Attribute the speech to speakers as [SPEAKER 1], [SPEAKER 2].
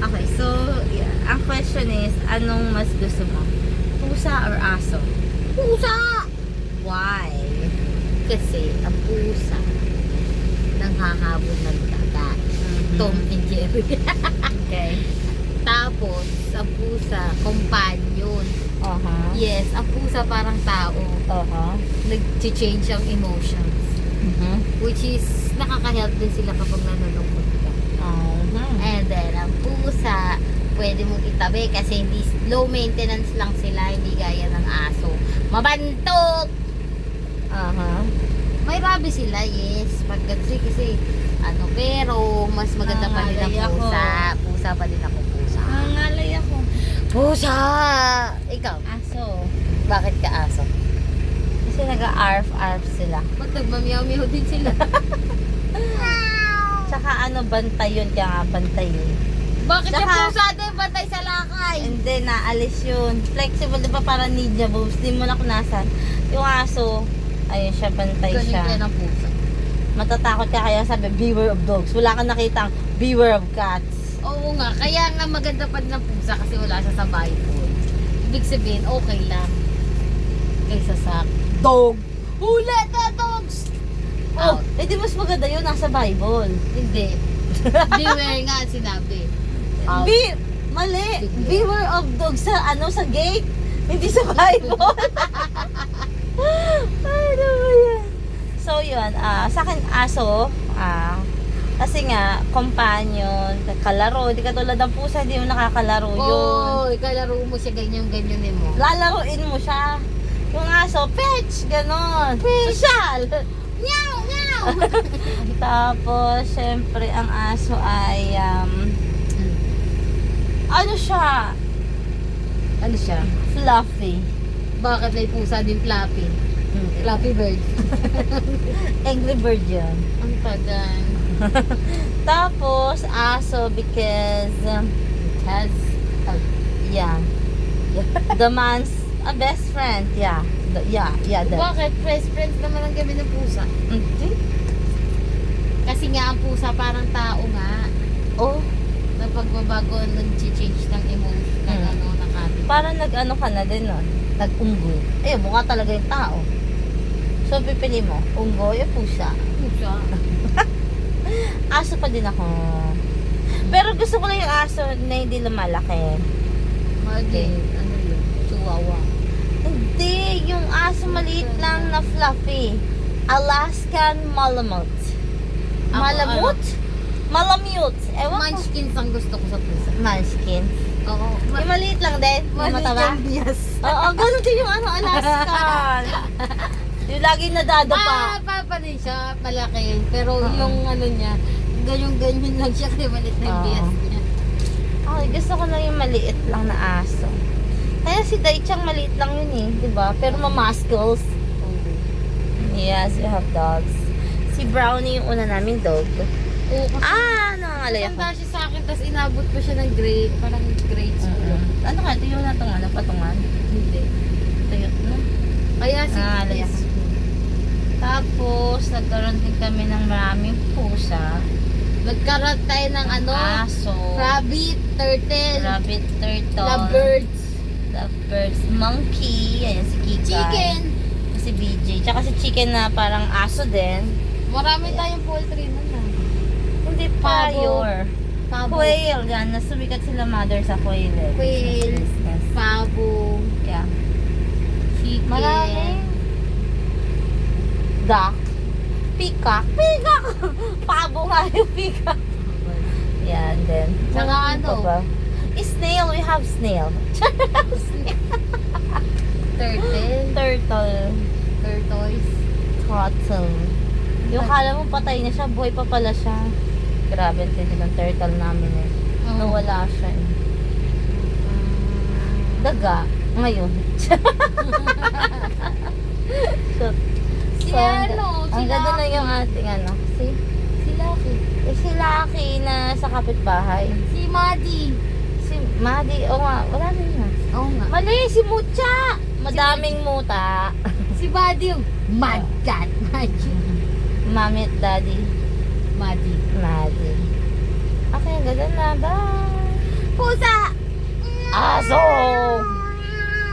[SPEAKER 1] Okay, so, yeah. Ang question is, anong mas gusto mo? Pusa or aso?
[SPEAKER 2] Pusa!
[SPEAKER 1] Why?
[SPEAKER 2] Kasi ang pusa nanghahabol ng dagat. Tom and Jerry.
[SPEAKER 1] Okay.
[SPEAKER 2] Tapos, ang pusa, companion. Yes, ang pusa parang tao. Nag-change ang emotions. Which is, nakaka-help din sila kapag nalulungkot ka. And then, ang pusa, pwede mong itabi kasi hindi low maintenance lang sila, hindi gaya ng aso. Mabantok! May rabi sila, yes. Kasi ano, pero mas maganda pa din ang
[SPEAKER 1] Nangangalay ako.
[SPEAKER 2] pusa. Pusa pa din ako, pusa.
[SPEAKER 1] Nangangalay ako.
[SPEAKER 2] Pusa! Ikaw,
[SPEAKER 1] Aso.
[SPEAKER 2] bakit ka aso?
[SPEAKER 1] Kasi nag-arf-arf sila.
[SPEAKER 2] Pag nagmamiyaw-miyaw din sila.
[SPEAKER 1] Tsaka ano, bantay yun. Kaya nga bantay yun.
[SPEAKER 2] Bakit yung
[SPEAKER 1] Tsaka-
[SPEAKER 2] pusa din batay sa lakay?
[SPEAKER 1] Hindi, naalis yun. Flexible, di ba parang ninja moves? Di mo na kunasan. Yung aso, ayun siya, bantay
[SPEAKER 2] Ganun
[SPEAKER 1] siya.
[SPEAKER 2] kaya ng pusa.
[SPEAKER 1] Matatakot ka kaya sabi, beware of dogs. Wala kang nakitang beware of cats.
[SPEAKER 2] Oo nga, kaya nga maganda pa din ang pusa kasi wala siya sa Bible. Ibig sabihin, okay lang. Kaysa sa dog. Huli na dogs!
[SPEAKER 1] Oh, di mas maganda yun, nasa Bible.
[SPEAKER 2] Hindi. Beware nga ang sinabi.
[SPEAKER 1] Mali.
[SPEAKER 2] Big
[SPEAKER 1] Beware of dogs sa sa gate. Hindi sa Bible. Ano ba yan? So yun, sa akin aso, kasi nga, companion, kalaro, di katulad ng pusa, hindi mo nakakalaro yun.
[SPEAKER 2] Oy, kalaro mo siya ganyan-ganyan mo.
[SPEAKER 1] Lalaruin mo siya. Yung aso, fetch, ganon. Social.
[SPEAKER 2] Meow, meow!
[SPEAKER 1] Tapos, syempre, ang aso ay, ano siya,
[SPEAKER 2] Ano siya?
[SPEAKER 1] fluffy.
[SPEAKER 2] Bakit may pusa din Flappy? Flappy Bird.
[SPEAKER 1] Angry bird yun.
[SPEAKER 2] Ang tagal.
[SPEAKER 1] Tapos, aso because,
[SPEAKER 2] Has
[SPEAKER 1] yeah, the man's a best friend, yeah.
[SPEAKER 2] Bakit? Best friends naman ang kami ng pusa.
[SPEAKER 1] Okay.
[SPEAKER 2] Kasi nga ang pusa parang tao nga.
[SPEAKER 1] Oh,
[SPEAKER 2] Na pagbabago, nag-change ng emotion ng ano, nakati.
[SPEAKER 1] parang nag-ano ka na din nun. Nag-unggoy. Ayun, mukha talaga yung tao. So, pipili mo, unggoy o pusa?
[SPEAKER 2] Pusa.
[SPEAKER 1] Aso pa din ako. Pero gusto ko lang yung aso na hindi lumalaki.
[SPEAKER 2] Mali. Ano yun? Chihuahua.
[SPEAKER 1] Hindi, yung aso maliit lang na fluffy. Alaskan Malamute.
[SPEAKER 2] Ako,
[SPEAKER 1] Malamute? Malamute. Ewan ko.
[SPEAKER 2] Munchkins ang gusto ko sa pusa.
[SPEAKER 1] Munchkin.
[SPEAKER 2] Oo.
[SPEAKER 1] Yung maliit lang din. Yung mataba.
[SPEAKER 2] Yes.
[SPEAKER 1] Oo, ganun din yung Alaskan. Yung laging nadadapa.
[SPEAKER 2] Papa din siya, malaki. Pero yung ano niya, ganyan-ganyan lang siya kaya malit na
[SPEAKER 1] Oo.
[SPEAKER 2] bias niya.
[SPEAKER 1] Ay, gusto ko lang yung maliit lang na aso. Kaya si Daichang maliit lang yun eh, di ba? Pero ma-muscles. Yes, we have dogs. Si Brownie yung una naming dog.
[SPEAKER 2] Oo, kasi
[SPEAKER 1] Nangangalay ako.
[SPEAKER 2] tanda siya sa akin, tapos inabot ko siya ng grade, parang grade school.
[SPEAKER 1] Ano ka? Tuyo na itong patungan?
[SPEAKER 2] Hindi.
[SPEAKER 1] Tuyo na.
[SPEAKER 2] Kaya si
[SPEAKER 1] Nangangalay ako. Tapos, nagkaroon din kami ng maraming pusa.
[SPEAKER 2] nagkaroon tayo ng ano,
[SPEAKER 1] Aso.
[SPEAKER 2] rabbit, turtle,
[SPEAKER 1] Rabbit, turtle.
[SPEAKER 2] lovebirds,
[SPEAKER 1] Lovebirds. Monkey. Ayan, si Kika.
[SPEAKER 2] chicken.
[SPEAKER 1] Si BJ. Tsaka si Chicken na parang aso din.
[SPEAKER 2] Marami tayong poultry nun ah.
[SPEAKER 1] Hindi
[SPEAKER 2] Pabo.
[SPEAKER 1] payor.
[SPEAKER 2] Pabo,
[SPEAKER 1] Quail. Yan. Nasumikat sila mother sa quail. Eh.
[SPEAKER 2] Quail.
[SPEAKER 1] Business.
[SPEAKER 2] pabo,
[SPEAKER 1] Yeah.
[SPEAKER 2] chicken.
[SPEAKER 1] Maraming duck. Peacock. Peacock! Pabo nga yung peacock. Yan din.
[SPEAKER 2] Tsaka
[SPEAKER 1] Ano
[SPEAKER 2] ano?
[SPEAKER 1] pa ba? Snail. We have snail.
[SPEAKER 2] Turtle,
[SPEAKER 1] Turtle.
[SPEAKER 2] tortoise.
[SPEAKER 1] Turtle. Yung kala mo patay na siya, buhay pa pala siya. Grabe ang tindi ng turtle namin eh. Nawala siya eh. Daga. Ngayon. so,
[SPEAKER 2] Si
[SPEAKER 1] so,
[SPEAKER 2] ano,
[SPEAKER 1] ang
[SPEAKER 2] si
[SPEAKER 1] ganda na
[SPEAKER 2] Lucky.
[SPEAKER 1] yung ating ano.
[SPEAKER 2] Si Lucky.
[SPEAKER 1] Si Lucky na sa kapitbahay.
[SPEAKER 2] Si Maddie.
[SPEAKER 1] Si Maddie, o nga, wala na yun.
[SPEAKER 2] Oo nga.
[SPEAKER 1] Mali, si Mucha. Madaming muta.
[SPEAKER 2] Si Buddy yung mad cat.
[SPEAKER 1] Mami at daddy.
[SPEAKER 2] Maddie.
[SPEAKER 1] Maddie. Okay Ganda na. Bye!
[SPEAKER 2] Pusa!
[SPEAKER 1] Aso!